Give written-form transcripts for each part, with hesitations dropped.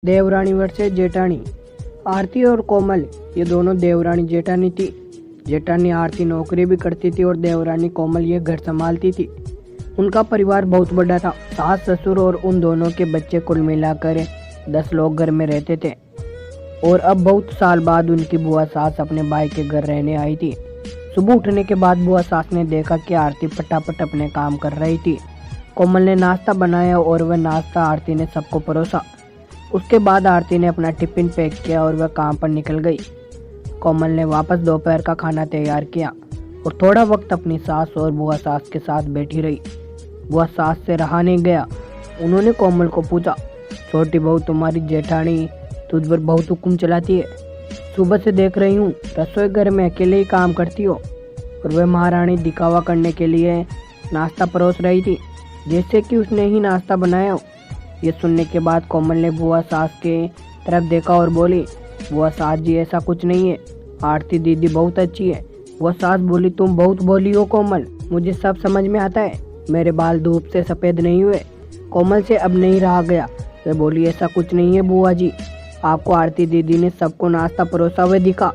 देवरानी वर्सेस जेठानी। आरती और कोमल ये दोनों देवरानी जेठानी थी। जेठानी आरती नौकरी भी करती थी और देवरानी कोमल ये घर संभालती थी। उनका परिवार बहुत बड़ा था। सास ससुर और उन दोनों के बच्चे कुल मिलाकर 10 लोग घर में रहते थे। और अब बहुत साल बाद उनकी बुआ सास अपने भाई के घर रहने आई थी। सुबह उठने के बाद बुआ सास ने देखा कि आरती फटाफट अपने काम कर रही थी। कोमल ने नाश्ता बनाया और वह नाश्ता आरती ने सबको परोसा। उसके बाद आरती ने अपना टिफिन पैक किया और वह काम पर निकल गई। कोमल ने वापस दोपहर का खाना तैयार किया और थोड़ा वक्त अपनी सास और बुआ सास के साथ बैठी रही। बुआ सास से रहा नहीं गया। उन्होंने कोमल को पूछा, छोटी बहू तुम्हारी जेठानी तुझ पर बहुत हुक्म चलाती है। सुबह से देख रही हूँ रसोई घर में अकेले ही काम करती हो। और वह महारानी दिखावा करने के लिए नाश्ता परोस रही थी, जैसे कि उसने ही नाश्ता बनाया हो। ये सुनने के बाद कोमल ने बुआ सास के तरफ देखा और बोली, बुआ सास जी ऐसा कुछ नहीं है, आरती दीदी बहुत अच्छी है। बुआ सास बोली, तुम बहुत बोली हो कोमल, मुझे सब समझ में आता है, मेरे बाल धूप से सफ़ेद नहीं हुए। कोमल से अब नहीं रहा गया। वह बोली, ऐसा कुछ नहीं है बुआ जी, आपको आरती दीदी ने सबको नाश्ता परोसा हुए दिखा,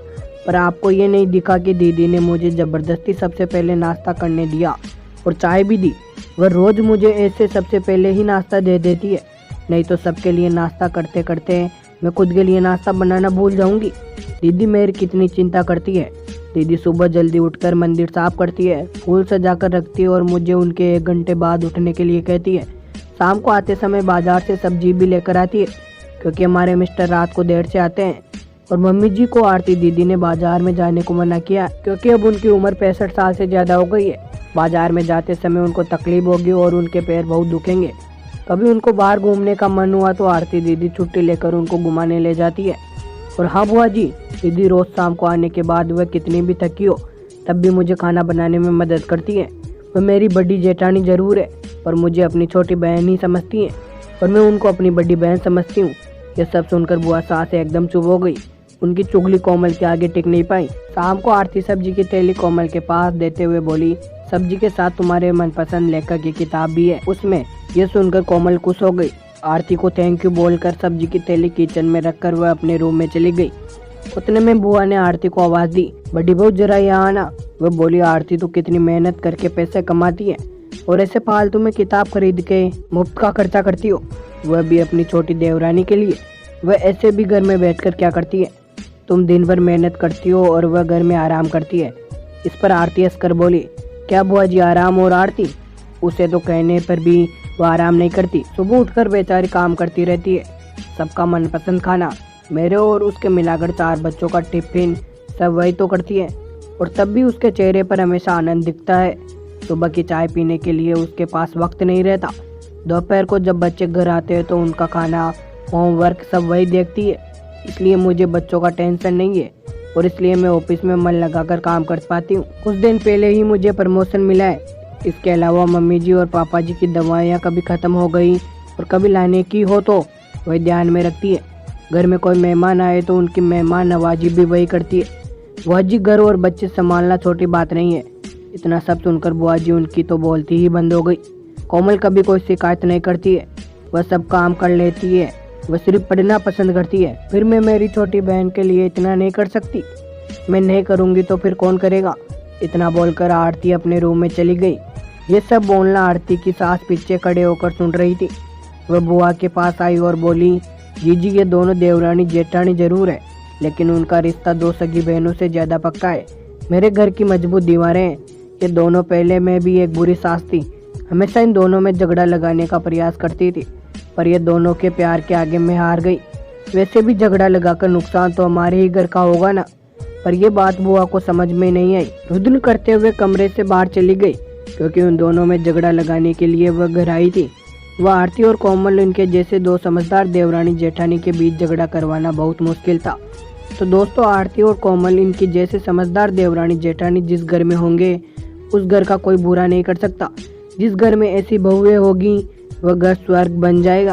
पर आपको ये नहीं दिखा कि दीदी ने मुझे ज़बरदस्ती सबसे पहले नाश्ता करने दिया और चाय भी दी। वह रोज़ मुझे ऐसे सबसे पहले ही नाश्ता दे देती है, नहीं तो सबके लिए नाश्ता करते करते मैं खुद के लिए नाश्ता बनाना भूल जाऊंगी। दीदी मेरी कितनी चिंता करती है। दीदी सुबह जल्दी उठकर मंदिर साफ करती है, फूल सजा कर रखती है और मुझे उनके 1 घंटे बाद उठने के लिए कहती है। शाम को आते समय बाजार से सब्जी भी लेकर आती है, क्योंकि हमारे मिस्टर रात को देर से आते हैं। और मम्मी जी को आरती दीदी ने बाजार में जाने को मना किया, क्योंकि अब उनकी उम्र 65 साल से ज़्यादा हो गई है। बाजार में जाते समय उनको तकलीफ होगी और उनके पैर बहुत दुखेंगे। कभी उनको बाहर घूमने का मन हुआ तो आरती दीदी छुट्टी लेकर उनको घुमाने ले जाती है। और हाँ बुआ जी, दीदी रोज़ शाम को आने के बाद वह कितनी भी थकी हो तब भी मुझे खाना बनाने में मदद करती है। वह मेरी बड़ी जेठानी ज़रूर है, पर मुझे अपनी छोटी बहन ही समझती हैं और मैं उनको अपनी बड़ी बहन समझती हूँ। यह सब सुनकर बुआ सास एकदम चुप हो गई। उनकी चुगली कोमल के आगे टिक नहीं पाई। शाम को आरती सब्जी की थैली कोमल के पास देते हुए बोली, सब्जी के साथ तुम्हारे मनपसंद लेखक की किताब भी है उसमें। यह सुनकर कोमल खुश हो गई। आरती को थैंक यू बोलकर सब्जी की थैली किचन में रखकर वह अपने रूम में चली गई। उतने में बुआ ने आरती को आवाज़ दी, बड़ी बहू जरा यहाँ आना। वह बोली, आरती तो कितनी मेहनत करके पैसे कमाती है और ऐसे फालतू में किताब खरीद के मुफ्त का खर्चा करती हो, वह भी अपनी छोटी देवरानी के लिए। वह ऐसे भी घर में बैठकर क्या करती है? तुम दिन भर मेहनत करती हो और वह घर में आराम करती है। इस पर आरती हंसकर बोली, क्या बुआ जी आराम और आरती? उसे तो कहने पर भी वो आराम नहीं करती। सुबह उठकर बेचारी काम करती रहती है। सबका मनपसंद खाना, मेरे और उसके मिलाकर 4 बच्चों का टिफिन सब वही तो करती है, और तब भी उसके चेहरे पर हमेशा आनंद दिखता है। सुबह की चाय पीने के लिए उसके पास वक्त नहीं रहता। दोपहर को जब बच्चे घर आते हैं तो उनका खाना, होमवर्क सब वही देखती है। इसलिए मुझे बच्चों का टेंशन नहीं है और इसलिए मैं ऑफिस में मन लगाकर काम कर पाती हूँ। कुछ दिन पहले ही मुझे प्रमोशन मिला है। इसके अलावा मम्मी जी और पापा जी की दवाइयाँ कभी ख़त्म हो गई और कभी लाने की हो तो वही ध्यान में रखती है। घर में कोई मेहमान आए तो उनकी मेहमान नवाजी भी वही करती है। बुआ जी घर और बच्चे संभालना छोटी बात नहीं है। इतना सब सुनकर बुआ जी उनकी तो बोलती ही बंद हो गई। कोमल कभी कोई शिकायत नहीं करती है, वह सब काम कर लेती है। वह सिर्फ पढ़ना पसंद करती है। फिर मैं मेरी छोटी बहन के लिए इतना नहीं कर सकती? मैं नहीं करूँगी तो फिर कौन करेगा? इतना बोलकर आरती अपने रूम में चली गई। ये सब बोलना आरती की सास पीछे खड़े होकर सुन रही थी। वह बुआ के पास आई और बोली, जीजी ये दोनों देवरानी जेठानी जरूर है, लेकिन उनका रिश्ता 2 सगी बहनों से ज़्यादा पक्का है। मेरे घर की मजबूत दीवारें हैं। ये दोनों पहले में भी एक बुरी सास थी, हमेशा इन दोनों में झगड़ा लगाने का प्रयास करती थी, पर ये दोनों के प्यार के आगे मैं हार गई। वैसे भी झगड़ा लगाकर नुकसान तो हमारे ही घर का होगा ना। पर यह बात बुआ को समझ में नहीं आई। रुदन करते हुए कमरे से बाहर चली गई, क्योंकि उन दोनों में झगड़ा लगाने के लिए वह घर आई थी। वह आरती और कोमल, इनके जैसे 2 समझदार देवरानी जेठानी के बीच झगड़ा करवाना बहुत मुश्किल था। तो दोस्तों, आरती और कोमल, इनकी जैसे समझदार देवरानी जेठानी जिस घर में होंगे उस घर का कोई बुरा नहीं कर सकता। जिस घर में ऐसी बहुएं होगी वह घर स्वर्ग बन जाएगा।